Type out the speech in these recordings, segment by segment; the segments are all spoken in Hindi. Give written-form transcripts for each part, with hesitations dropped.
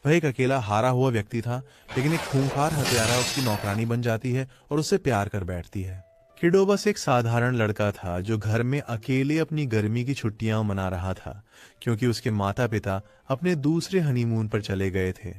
वह एक अकेला हारा हुआ व्यक्ति था, लेकिन एक खूंखार हत्यारा उसकी नौकरानी बन जाती है और उससे प्यार कर बैठती है। किडो बस एक साधारण लड़का था जो घर में अकेले अपनी गर्मी की छुट्टियां मना रहा था, क्योंकि उसके माता पिता अपने दूसरे हनीमून पर चले गए थे।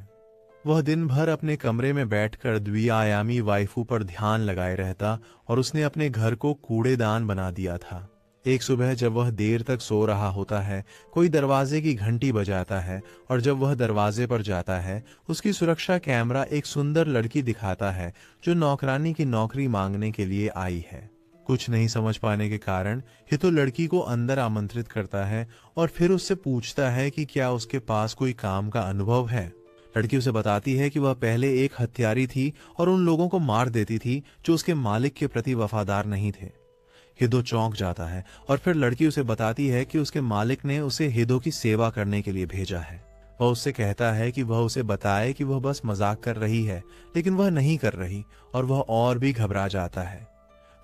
वह दिन भर अपने कमरे में बैठकर द्विआयामी वाइफू पर ध्यान लगाए रहता और उसने अपने घर को कूड़ेदान बना दिया था। एक सुबह जब वह देर तक सो रहा होता है, कोई दरवाजे की घंटी बजाता है और जब वह दरवाजे पर जाता है, उसकी सुरक्षा कैमरा एक सुंदर लड़की दिखाता है जो नौकरानी की नौकरी मांगने के लिए आई है। कुछ नहीं समझ पाने के कारण हितो लड़की को अंदर आमंत्रित करता है और फिर उससे पूछता है कि क्या उसके पास कोई काम का अनुभव है। लड़की उसे बताती है कि वह पहले एक हत्यारी थी और उन लोगों को मार देती थी जो उसके मालिक के प्रति वफादार नहीं थे। हिदो चौंक जाता है और फिर लड़की उसे बताती है कि उसके मालिक ने उसे हिदो की सेवा करने के लिए भेजा है। वह उससे कहता है कि वह उसे बताए कि वह बस मजाक कर रही है, लेकिन वह नहीं कर रही और वह और भी घबरा जाता है।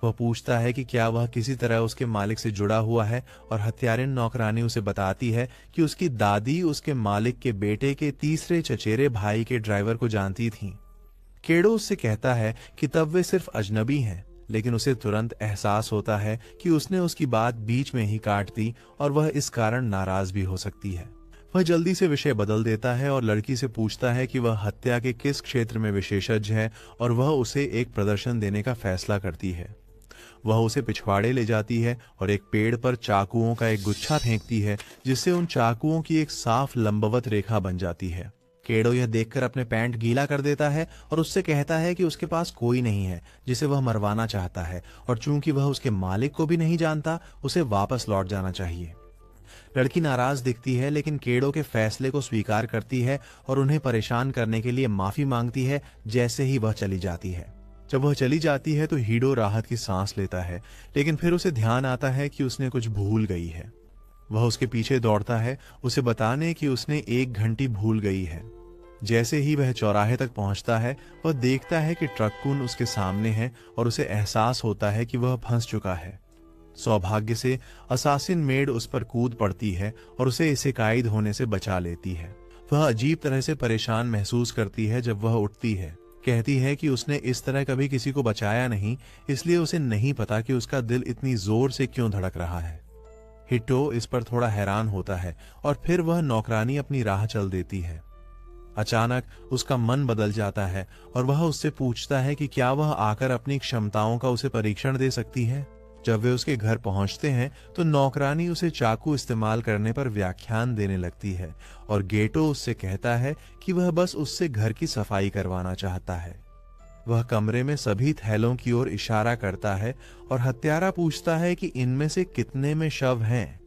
वह पूछता है कि क्या वह किसी तरह उसके मालिक से जुड़ा हुआ है और हत्यारिन नौकरानी उसे बताती है कि उसकी दादी उसके मालिक के बेटे के तीसरे चचेरे भाई के ड्राइवर को जानती थी। केडो उससे कहता है कि तब वे सिर्फ अजनबी हैं, लेकिन उसे तुरंत एहसास होता है कि उसने उसकी बात बीच में ही काट दी और वह इस कारण नाराज भी हो सकती है। वह जल्दी से विषय बदल देता है और लड़की से पूछता है कि वह हत्या के किस क्षेत्र में विशेषज्ञ है और वह उसे एक प्रदर्शन देने का फैसला करती है। वह उसे पिछवाड़े ले जाती है और एक पेड़ पर चाकुओं का एक गुच्छा फेंकती है, जिससे उन चाकुओं की एक साफ लंबवत रेखा बन जाती है। केडो यह देखकर अपने पैंट गीला कर देता है और उससे कहता है कि उसके पास कोई नहीं है जिसे वह मरवाना चाहता है, और चूंकि वह उसके मालिक को भी नहीं जानता, उसे वापस लौट जाना चाहिए। लड़की नाराज दिखती है, लेकिन केडो के फैसले को स्वीकार करती है और उन्हें परेशान करने के लिए माफी मांगती है जैसे ही वह चली जाती है। जब वह चली जाती है तो हिडो राहत की सांस लेता है, लेकिन फिर उसे ध्यान आता है कि उसने कुछ भूल गई है। वह उसके पीछे दौड़ता है, उसे बताने कि उसने एक घंटी भूल गई है। जैसे ही वह चौराहे तक पहुंचता है, वह देखता है कि ट्रक्कुन उसके सामने है और उसे एहसास होता है कि वह फंस चुका है। सौभाग्य से असासिन मेड उस पर कूद पड़ती है और उसे इसे कैद होने से बचा लेती है। वह अजीब तरह से परेशान महसूस करती है जब वह उठती है। कहती है कि उसने इस तरह कभी किसी को बचाया नहीं, इसलिए उसे नहीं पता कि उसका दिल इतनी जोर से क्यों धड़क रहा है। हिटो इस पर थोड़ा हैरान होता है और फिर वह नौकरानी अपनी राह चल देती है। अचानक उसका मन बदल जाता है और वह उससे पूछता है कि क्या वह आकर अपनी क्षमताओं का उसे परीक्षण दे सकती है। जब वे उसके घर पहुंचते हैं तो नौकरानी उसे चाकू इस्तेमाल करने पर व्याख्यान देने लगती है और गेटो उससे कहता है कि वह बस उससे घर की सफाई करवाना चाहता है। वह कमरे में सभी थैलों की ओर इशारा करता है और हत्यारा पूछता है कि इनमें से कितने में शव हैं।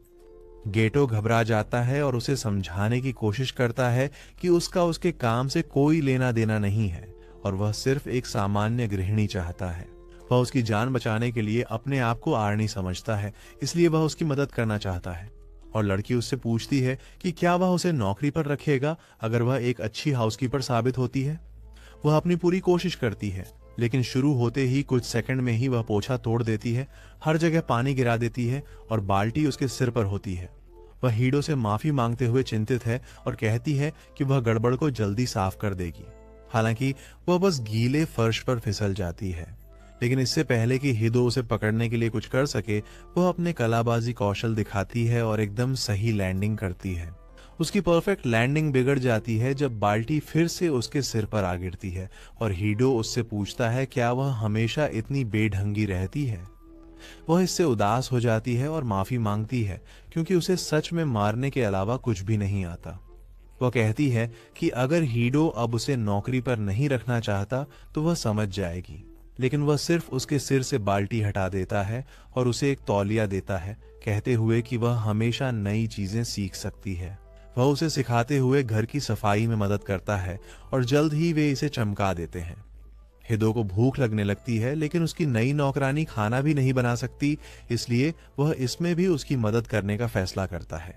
गेटो घबरा जाता है और उसे समझाने की कोशिश करता है कि उसका उसके काम से कोई लेना देना नहीं है और वह सिर्फ एक सामान्य गृहिणी चाहता है। वह उसकी जान बचाने के लिए अपने आप को आर्नी समझता है, इसलिए वह उसकी मदद करना चाहता है। और लड़की उससे पूछती है कि क्या वह उसे नौकरी पर रखेगा अगर वह एक अच्छी हाउसकीपर साबित होती है। वह अपनी पूरी कोशिश करती है, लेकिन शुरू होते ही कुछ सेकंड में ही वह पोछा तोड़ देती है, हर जगह पानी गिरा देती है और बाल्टी उसके सिर पर होती है। वह हीडो से माफी मांगते हुए चिंतित है और कहती है कि वह गड़बड़ को जल्दी साफ कर देगी। हालांकि वह बस गीले फर्श पर फिसल जाती है, लेकिन इससे पहले कि हिदो उसे पकड़ने के लिए कुछ कर सके, वह अपने कलाबाजी कौशल दिखाती है और एकदम सही लैंडिंग करती है। उसकी परफेक्ट लैंडिंग बिगड़ जाती है जब बाल्टी फिर से उसके सिर पर आ गिरती है और हिडो उससे पूछता है क्या वह हमेशा इतनी बेढंगी रहती है। वह इससे उदास हो जाती है और माफी मांगती है, क्योंकि उसे सच में मारने के अलावा कुछ भी नहीं आता। वह कहती है कि अगर हिडो अब उसे नौकरी पर नहीं रखना चाहता तो वह समझ जाएगी, लेकिन वह सिर्फ उसके सिर से बाल्टी हटा देता है और उसे एक तौलिया देता है, कहते हुए कि वह हमेशा नई चीजें सीख सकती है। वह उसे सिखाते हुए घर की सफाई में मदद करता है और जल्द ही वे इसे चमका देते हैं। हिदो को भूख लगने लगती है, लेकिन उसकी नई नौकरानी खाना भी नहीं बना सकती, इसलिए वह इसमें भी उसकी मदद करने का फैसला करता है।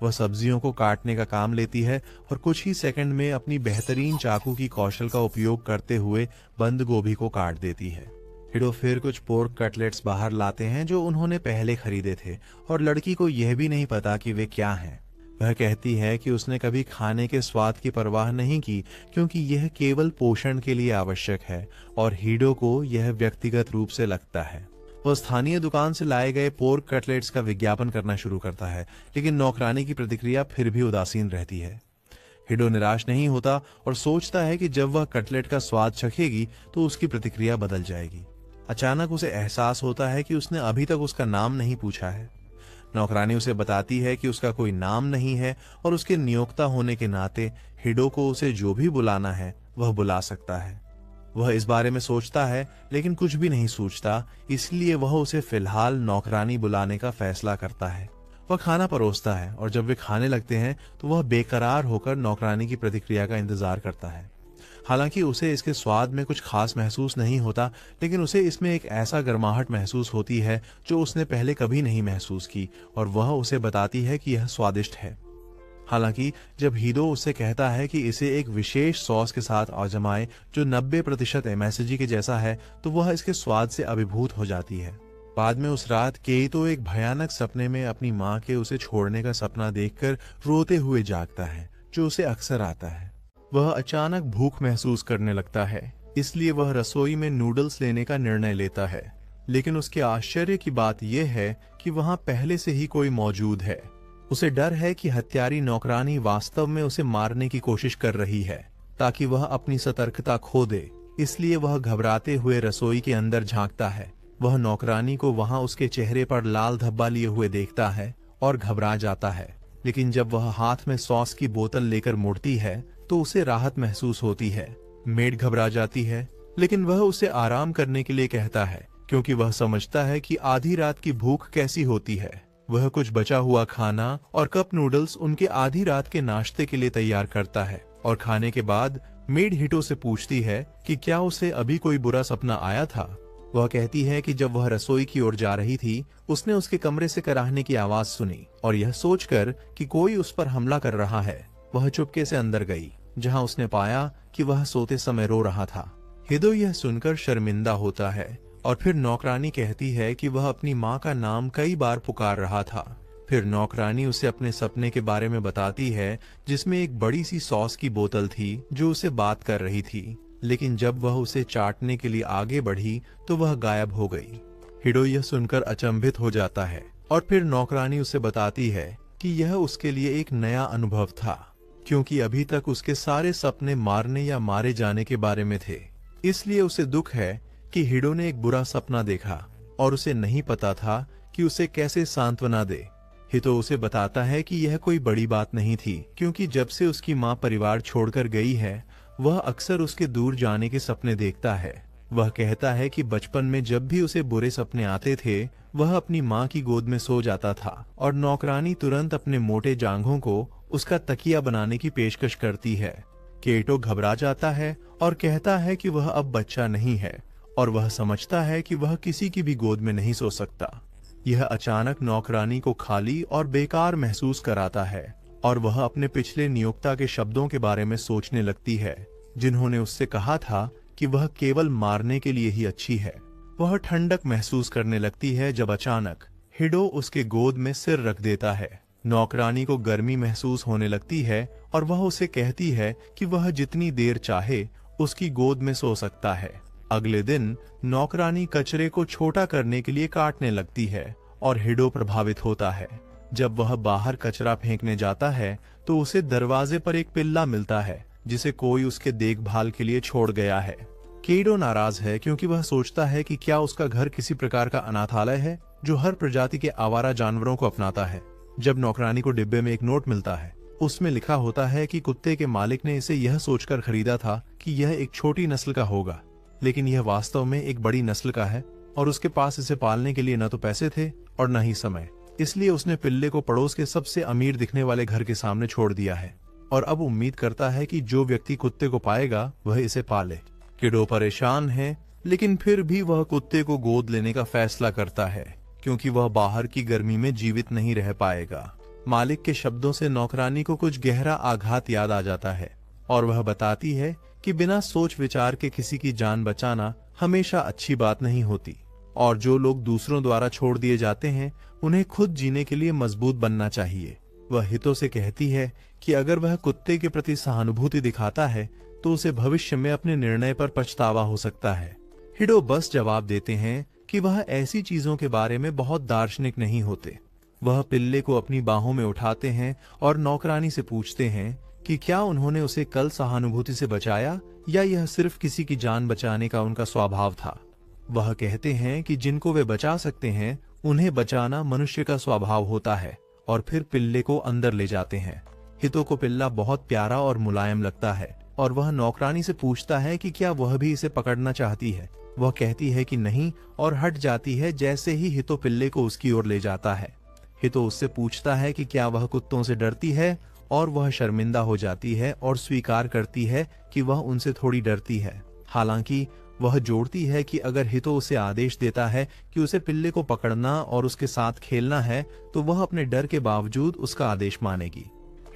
वह सब्जियों को काटने का काम लेती है और कुछ ही सेकंड में अपनी बेहतरीन चाकू की कौशल का उपयोग करते हुए बंद गोभी को काट देती है। हिडो फिर कुछ पोर्क कटलेट्स बाहर लाते हैं जो उन्होंने पहले खरीदे थे और लड़की को यह भी नहीं पता कि वे क्या हैं। वह कहती है कि उसने कभी खाने के स्वाद की परवाह नहीं की, क्योंकि यह केवल पोषण के लिए आवश्यक है और हीडो को यह व्यक्तिगत रूप से लगता है। वह स्थानीय दुकान से लाए गए पोर्क कटलेट्स का विज्ञापन करना शुरू करता है, लेकिन नौकरानी की प्रतिक्रिया फिर भी उदासीन रहती है। हिडो निराश नहीं होता और सोचता है कि जब वह कटलेट का स्वाद चखेगी तो उसकी प्रतिक्रिया बदल जाएगी। अचानक उसे एहसास होता है कि उसने अभी तक उसका नाम नहीं पूछा है। नौकरानी उसे बताती है कि उसका कोई नाम नहीं है और उसके नियोक्ता होने के नाते हिडो को उसे जो भी बुलाना है वह बुला सकता है। वह इस बारे में सोचता है लेकिन कुछ भी नहीं सोचता, इसलिए वह उसे फिलहाल नौकरानी बुलाने का फैसला करता है। वह खाना परोसता है और जब वे खाने लगते हैं तो वह बेकरार होकर नौकरानी की प्रतिक्रिया का इंतजार करता है। हालांकि उसे इसके स्वाद में कुछ खास महसूस नहीं होता, लेकिन उसे इसमें एक ऐसा गर्माहट महसूस होती है जो उसने पहले कभी नहीं महसूस की, और वह उसे बताती है कि यह स्वादिष्ट है। हालांकि जब हीडो उससे कहता है कि इसे एक विशेष सॉस के साथ आजमाए जो 90% एमएसजी के जैसा है, तो वह इसके स्वाद से अभिभूत हो जाती है। बाद में उस रात केइतो एक भयानक सपने में अपनी माँ के उसे छोड़ने का सपना देखकर रोते हुए जागता है, जो उसे अक्सर आता है। वह अचानक भूख महसूस करने लगता है, इसलिए वह रसोई में नूडल्स लेने का निर्णय लेता है। लेकिन उसके आश्चर्य की बात यह है कि वहां पहले से ही कोई मौजूद है। उसे डर है कि हत्यारी नौकरानी वास्तव में उसे मारने की कोशिश कर रही है ताकि वह अपनी सतर्कता खो दे, इसलिए वह घबराते हुए रसोई के अंदर झांकता है। वह नौकरानी को वहां उसके चेहरे पर लाल धब्बा लिए हुए देखता है और घबरा जाता है, लेकिन जब वह हाथ में सॉस की बोतल लेकर मुड़ती है तो उसे राहत महसूस होती है। मेड घबरा जाती है, लेकिन वह उसे आराम करने के लिए कहता है, क्योंकि वह समझता है कि आधी रात की भूख कैसी होती है। वह कुछ बचा हुआ खाना और कप नूडल्स उनके आधी रात के नाश्ते के लिए तैयार करता है, और खाने के बाद मेड हिटो से पूछती है कि क्या उसे अभी कोई बुरा सपना आया था। वह कहती है कि जब वह रसोई की ओर जा रही थी, उसने उसके कमरे से कराहने की आवाज सुनी, और यह सोचकर कि कोई उस पर हमला कर रहा है, वह चुपके से अंदर गई, जहां उसने पाया कि वह सोते समय रो रहा था। हिडो यह सुनकर शर्मिंदा होता है और फिर नौकरानी कहती है कि वह अपनी माँ का नाम कई बार पुकार रहा था। फिर नौकरानी उसे अपने सपने के बारे में बताती है, जिसमें एक बड़ी सी सॉस की बोतल थी जो उसे बात कर रही थी, लेकिन जब वह उसे चाटने के लिए आगे बढ़ी तो वह गायब हो गई। हिडो यह सुनकर अचंभित हो जाता है और फिर नौकरानी उसे बताती है कि यह उसके लिए एक नया अनुभव था, क्योंकि अभी तक उसके सारे सपने मारने या मारे जाने के बारे में थे। इसलिए उसे दुख है कि हिडो ने एक बुरा सपना देखा और उसे नहीं पता था कि उसे कैसे सांत्वना दे। हितो उसे बताता है कि यह कोई बड़ी बात नहीं थी, क्योंकि जब से उसकी माँ परिवार छोड़कर गई है, वह अक्सर उसके दूर जाने के सपने देखता है। वह कहता है कि बचपन में जब भी उसे बुरे सपने आते थे, वह अपनी माँ की गोद में सो जाता था और नौकरानी तुरंत अपने मोटे जांघों को उसका तकिया बनाने की पेशकश करती है। केइटो घबरा जाता है और कहता है कि वह अब बच्चा नहीं है और वह समझता है कि वह किसी की भी गोद में नहीं सो सकता। यह अचानक नौकरानी को खाली और बेकार महसूस कराता है और वह अपने पिछले नियोक्ता के शब्दों के बारे में सोचने लगती है, जिन्होंने उससे कहा था कि वह केवल मारने के लिए ही अच्छी है। वह ठंडक महसूस करने लगती है जब अचानक हिडो उसके गोद में सिर रख देता है। नौकरानी को गर्मी महसूस होने लगती है और वह उसे कहती है कि वह जितनी देर चाहे उसकी गोद में सो सकता है। अगले दिन नौकरानी कचरे को छोटा करने के लिए काटने लगती है और हिडो प्रभावित होता है। जब वह बाहर कचरा फेंकने जाता है तो उसे दरवाजे पर एक पिल्ला मिलता है, जिसे कोई उसके देखभाल के लिए छोड़ गया है। केइटो नाराज है क्योंकि वह सोचता है कि क्या उसका घर किसी प्रकार का अनाथालय है जो हर प्रजाति के आवारा जानवरों को अपनाता है। जब नौकरानी को डिब्बे में एक नोट मिलता है, उसमें लिखा होता है कि कुत्ते के मालिक ने इसे यह सोचकर खरीदा था कि यह एक छोटी नस्ल का होगा, लेकिन यह वास्तव में एक बड़ी नस्ल का है और उसके पास इसे पालने के लिए न तो पैसे थे और न ही समय। इसलिए उसने पिल्ले को पड़ोस के सबसे अमीर दिखने वाले घर के सामने छोड़ दिया है और अब उम्मीद करता है कि जो व्यक्ति कुत्ते को पाएगा वह इसे पाले। किडो परेशान है, लेकिन फिर भी वह कुत्ते को गोद लेने का फैसला करता है, क्योंकि वह बाहर की गर्मी में जीवित नहीं रह पाएगा। मालिक के शब्दों से नौकरानी को कुछ गहरा आघात याद आ जाता है और वह बताती है कि बिना सोच विचार के किसी की जान बचाना हमेशा अच्छी बात नहीं होती और जो लोग दूसरों द्वारा छोड़ दिए जाते हैं उन्हें खुद जीने के लिए मजबूत बनना चाहिए। वह हितो से कहती है कि अगर वह कुत्ते के प्रति सहानुभूति दिखाता है तो उसे भविष्य में अपने निर्णय पर पछतावा हो सकता है। हिडो बस जवाब देते हैं कि वह ऐसी चीजों के बारे में बहुत दार्शनिक नहीं होते। वह पिल्ले को अपनी बाहों में उठाते हैं और नौकरानी से पूछते हैं कि क्या उन्होंने उसे कल सहानुभूति से बचाया या यह सिर्फ किसी की जान बचाने का उनका स्वभाव था। वह कहते हैं कि जिनको वे बचा सकते हैं उन्हें बचाना मनुष्य का स्वभाव होता है, और फिर पिल्ले को अंदर ले जाते हैं। हितो को पिल्ला बहुत प्यारा और मुलायम लगता है और वह नौकरानी से पूछता है कि क्या वह भी इसे पकड़ना चाहती है। वह कहती है कि नहीं और हट जाती है जैसे ही हितो पिल्ले को उसकी ओर ले जाता है। हितो उससे पूछता है कि क्या वह कुत्तों से डरती है, और वह शर्मिंदा हो जाती है और स्वीकार करती है कि वह उनसे थोड़ी डरती है। हालांकि वह जोड़ती है कि अगर हितो उसे आदेश देता है कि उसे पिल्ले को पकड़ना और उसके साथ खेलना है तो वह अपने डर के बावजूद उसका आदेश मानेगी।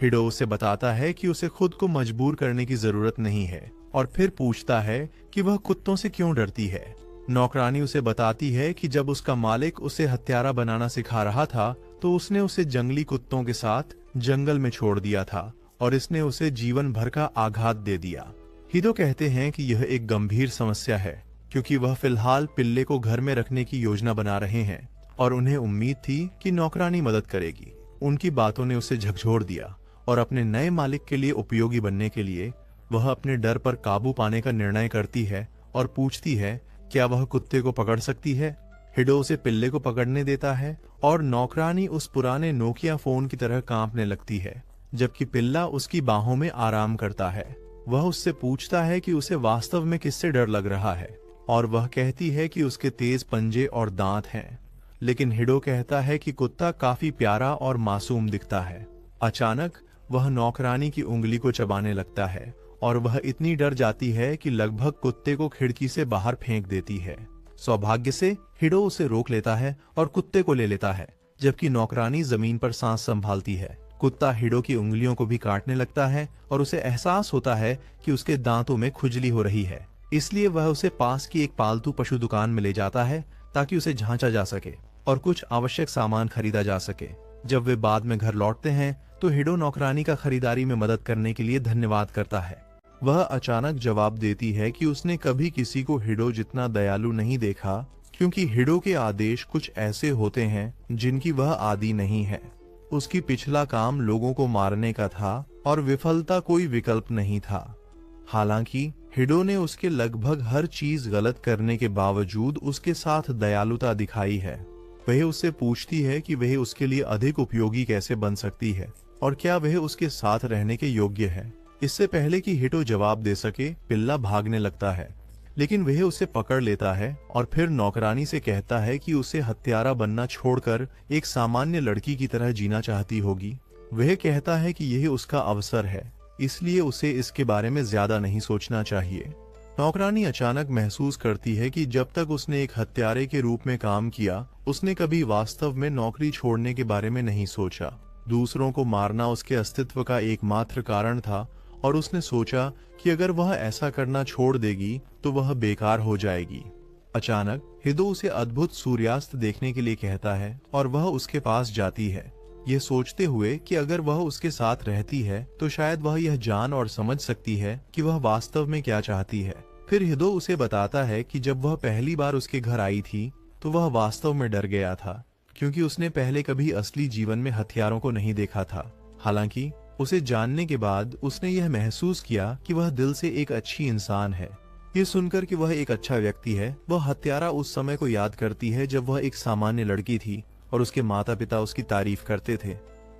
हिडो उसे बताता है कि उसे खुद को मजबूर करने की जरूरत नहीं है और फिर पूछता है कि वह कुत्तों से क्यों डरती है। नौकरानी उसे बताती है कि जब उसका मालिक उसे हत्यारा बनाना सिखा रहा था तो उसने उसे जंगली कुत्तों के साथ जंगल में छोड़ दिया था और इसने उसे जीवन भर का आघात दे दिया। हिडो कहते हैं कि यह एक गंभीर समस्या है क्योंकि वह फिलहाल पिल्ले को घर में रखने की योजना बना रहे हैं और उन्हें उम्मीद थी कि नौकरानी मदद करेगी। उनकी बातों ने उसे झकझोर दिया और अपने नए मालिक के लिए उपयोगी बनने के लिए वह अपने डर पर काबू पाने का निर्णय करती है और पूछती है क्या वह कुत्ते को पकड़ सकती है। हिडो उसे पिल्ले को पकड़ने देता है और नौकरानी उस पुराने नोकिया फोन की तरह कांपने लगती है, जबकि पिल्ला उसकी बाहों में आराम करता है। वह उससे पूछता है कि उसे वास्तव में किससे डर लग रहा है और वह कहती है कि उसके तेज पंजे और दांत हैं, लेकिन हिडो कहता है कि कुत्ता काफी प्यारा और मासूम दिखता है। अचानक वह नौकरानी की उंगली को चबाने लगता है और वह इतनी डर जाती है कि लगभग कुत्ते को खिड़की से बाहर फेंक देती है। सौभाग्य से हिडो उसे रोक लेता है और कुत्ते को ले लेता है, जबकि नौकरानी जमीन पर सांस संभालती है। कुत्ता हिडो की उंगलियों को भी काटने लगता है और उसे एहसास होता है कि उसके दांतों में खुजली हो रही है, इसलिए वह उसे पास की एक पालतू पशु दुकान में ले जाता है ताकि उसे जांचा जा सके और कुछ आवश्यक सामान खरीदा जा सके। जब वे बाद में घर लौटते हैं तो हिडो नौकरानी का खरीदारी में मदद करने के लिए धन्यवाद करता है। वह अचानक जवाब देती है कि उसने कभी किसी को हिडो जितना दयालु नहीं देखा क्योंकि हिडो के आदेश कुछ ऐसे होते हैं जिनकी वह आदी नहीं है। उसकी पिछला काम लोगों को मारने का था और विफलता कोई विकल्प नहीं था। हालांकि हिडो ने उसके लगभग हर चीज गलत करने के बावजूद उसके साथ दयालुता दिखाई है। वह उससे पूछती है कि वह उसके लिए अधिक उपयोगी कैसे बन सकती है और क्या वह उसके साथ रहने के योग्य है। इससे पहले कि हिडो जवाब दे सके, पिल्ला भागने लगता है, लेकिन वह उसे पकड़ लेता है और फिर नौकरानी से कहता है कि उसे हत्यारा बनना छोड़कर एक सामान्य लड़की की तरह जीना चाहती होगी। वह कहता है कि यह उसका अवसर है, इसलिए उसे इसके बारे में ज्यादा नहीं सोचना चाहिए। नौकरानी अचानक महसूस करती है कि जब तक उसने एक हत्यारे के रूप में काम किया, उसने कभी वास्तव में नौकरी छोड़ने के बारे में नहीं सोचा। दूसरों को मारना उसके अस्तित्व का एकमात्र कारण था और उसने सोचा कि अगर वह ऐसा करना छोड़ देगी तो वह बेकार हो जाएगी। अचानक हिडो उसे अद्भुत सूर्यास्त देखने के लिए कहता है और वह उसके पास जाती है, यह सोचते हुए कि अगर वह उसके साथ रहती है तो शायद वह यह जान और समझ सकती है कि वह वास्तव में क्या चाहती है। फिर हिडो उसे बताता है कि जब वह पहली बार उसके घर आई थी तो वह वास्तव में डर गया था क्योंकि उसने पहले कभी असली जीवन में हथियारों को नहीं देखा था। हालांकि उसे जानने के बाद उसने यह महसूस किया कि वह दिल से एक अच्छी इंसान है। ये सुनकर कि वह एक अच्छा व्यक्ति है, वह हत्यारा उस समय को याद करती है जब वह एक सामान्य लड़की थी और उसके माता पिता उसकी तारीफ करते थे।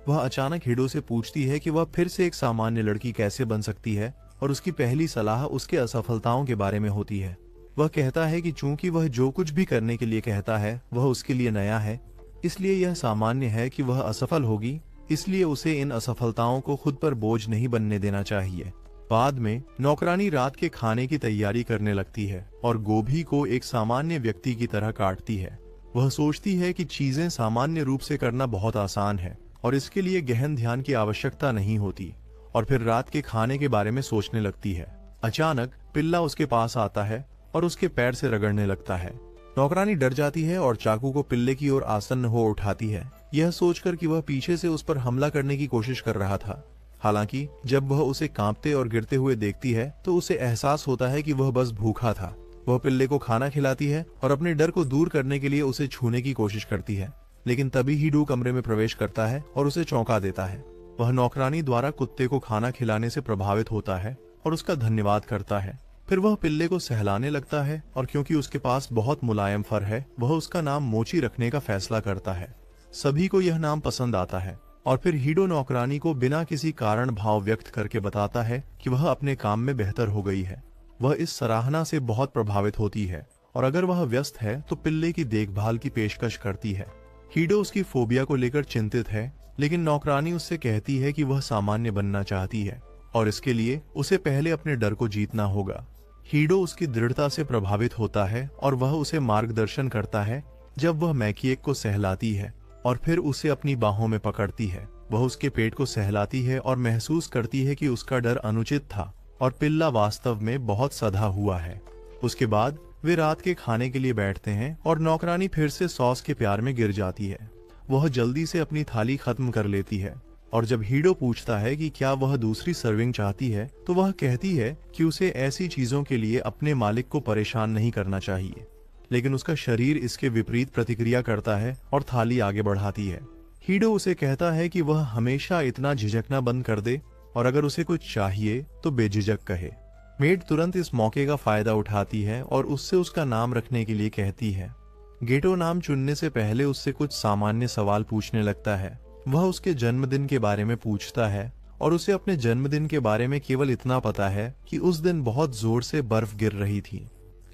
वह अचानक हिडो से पूछती है कि वह फिर से एक सामान्य लड़की कैसे बन सकती है और उसकी पहली सलाह उसके असफलताओं के बारे में होती है। वह कहता है कि चूंकि वह जो कुछ भी करने के लिए कहता है वह उसके लिए नया है, इसलिए यह सामान्य है कि वह असफल होगी, इसलिए उसे इन असफलताओं को खुद पर बोझ नहीं बनने देना चाहिए। बाद में नौकरानी रात के खाने की तैयारी करने लगती है और गोभी को एक सामान्य व्यक्ति की तरह काटती है। वह सोचती है कि चीजें सामान्य रूप से करना बहुत आसान है और इसके लिए गहन ध्यान की आवश्यकता नहीं होती, और फिर रात के खाने के बारे में सोचने लगती है। अचानक पिल्ला उसके पास आता है और उसके पैर से रगड़ने लगता है। नौकरानी डर जाती है और चाकू को पिल्ले की ओर आसन्न हो उठाती है, यह सोचकर कि वह पीछे से उस पर हमला करने की कोशिश कर रहा था। हालांकि जब वह उसे कांपते और गिरते हुए देखती है तो उसे एहसास होता है कि वह बस भूखा था। वह पिल्ले को खाना खिलाती है और अपने डर को दूर करने के लिए उसे छूने की कोशिश करती है, लेकिन तभी हीडो कमरे में प्रवेश करता है और उसे चौंका देता है। वह नौकरानी द्वारा कुत्ते को खाना खिलाने से प्रभावित होता है और उसका धन्यवाद करता है। फिर वह पिल्ले को सहलाने लगता है और क्योंकि उसके पास बहुत मुलायम फर है, वह उसका नाम मोची रखने का फैसला करता है। सभी को यह नाम पसंद आता है और फिर हीडो नौकरानी को बिना किसी कारण भाव व्यक्त करके बताता है कि वह अपने काम में बेहतर हो गई है। वह इस सराहना से बहुत प्रभावित होती है और अगर वह व्यस्त है तो पिल्ले की देखभाल की पेशकश करती है। हीडो उसकी फोबिया को लेकर चिंतित है, लेकिन नौकरानी उससे कहती है कि वह सामान्य बनना चाहती है और इसके लिए उसे पहले अपने डर को जीतना होगा। हीडो उसकी दृढ़ता से प्रभावित होता है और वह उसे मार्गदर्शन करता है। जब वह मैकिएक को सहलाती है और फिर उसे अपनी बाहों में पकड़ती है, वह उसके पेट को सहलाती है और महसूस करती है कि उसका डर अनुचित था और पिल्ला वास्तव में बहुत सधा हुआ है। उसके बाद वे रात के खाने के लिए बैठते हैं और नौकरानी फिर से सॉस के प्यार में गिर जाती है। वह जल्दी से अपनी थाली खत्म कर लेती है और जब हीडो पूछता है कि क्या वह दूसरी सर्विंग चाहती है तो वह कहती है कि उसे ऐसी चीजों के लिए अपने मालिक को परेशान नहीं करना चाहिए, लेकिन उसका शरीर इसके विपरीत प्रतिक्रिया करता है और थाली आगे बढ़ाती है। हीडो उसे कहता है कि वह हमेशा इतना झिझकना बंद कर दे और अगर उसे कुछ चाहिए तो बेझिझक कहे। मेड तुरंत इस मौके का फायदा उठाती है और उससे उसका नाम रखने के लिए कहती है। गेटो नाम चुनने से पहले उससे कुछ सामान्य सवाल पूछने लगता है। वह उसके जन्मदिन के बारे में पूछता है और उसे अपने जन्मदिन के बारे में केवल इतना पता है कि उस दिन बहुत जोर से बर्फ गिर रही थी।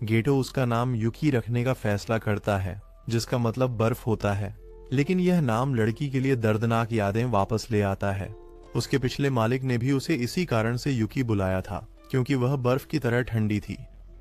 गेटो उसका नाम युकी रखने का फैसला करता है, जिसका मतलब बर्फ होता है, लेकिन यह नाम लड़की के लिए दर्दनाक यादें वापस ले आता है। उसके पिछले मालिक ने भी उसे इसी कारण से युकी बुलाया था, क्योंकि वह बर्फ की तरह ठंडी थी।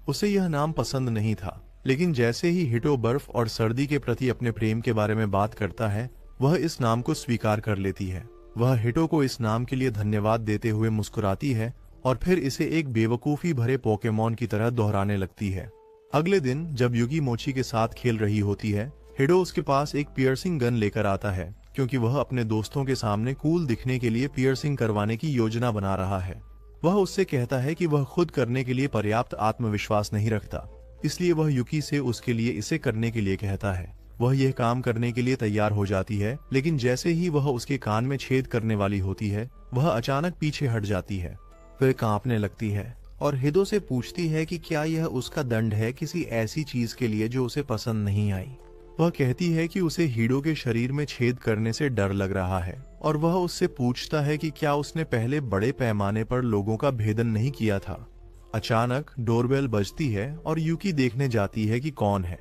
उसे यह नाम पसंद नहीं था, लेकिन जैसे ही हिटो बर्फ और सर्दी के प्रति अपने प्रेम के बारे में बात करता है, वह इस नाम को स्वीकार कर लेती है। वह हिटो को इस नाम के लिए धन्यवाद देते हुए मुस्कुराती है और फिर इसे एक बेवकूफी भरे पोकेमॉन की तरह दोहराने लगती है। अगले दिन जब युगी मोची के साथ खेल रही होती है, हिडो उसके पास एक पियर्सिंग गन लेकर आता है, क्योंकि वह अपने दोस्तों के सामने कूल दिखने के लिए पियर्सिंग करवाने की योजना बना रहा है। वह उससे कहता है कि वह खुद करने के लिए पर्याप्त आत्मविश्वास नहीं रखता, इसलिए वह युकी से उसके लिए इसे करने के लिए कहता है। वह यह काम करने के लिए तैयार हो जाती है, लेकिन जैसे ही वह उसके कान में छेद करने वाली होती है, वह अचानक पीछे हट जाती है। फिर कांपने लगती है और हिडो से पूछती है कि क्या यह उसका दंड है किसी ऐसी चीज के लिए जो उसे पसंद नहीं आई। वह कहती है कि उसे हिडो के शरीर में छेद करने से डर लग रहा है और वह उससे पूछता है कि क्या उसने पहले बड़े पैमाने पर लोगों का भेदन नहीं किया था। अचानक डोरबेल बजती है और युकी देखने जाती है कि कौन है।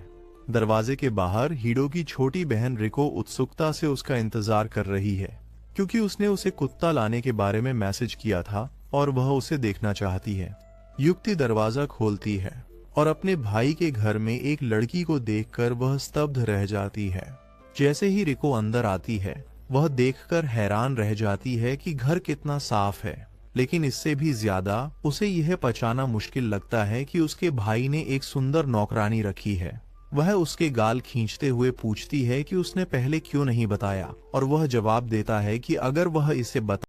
दरवाजे के बाहर हिडो की छोटी बहन रिको उत्सुकता से उसका इंतजार कर रही है, क्योंकि उसने उसे कुत्ता लाने के बारे में मैसेज किया था और वह उसे देखना चाहती है। युक्ति दरवाजा खोलती है और अपने भाई के घर में एक लड़की को देखकर वह स्तब्ध रह जाती है। जैसे ही रिको अंदर आती है, वह देखकर हैरान रह जाती है कि घर कितना साफ है, लेकिन इससे भी ज्यादा उसे यह पचाना मुश्किल लगता है कि उसके भाई ने एक सुंदर नौकरानी रखी है। वह उसके गाल खींचते हुए पूछती है कि उसने पहले क्यों नहीं बताया, और वह जवाब देता है कि अगर वह इसे बता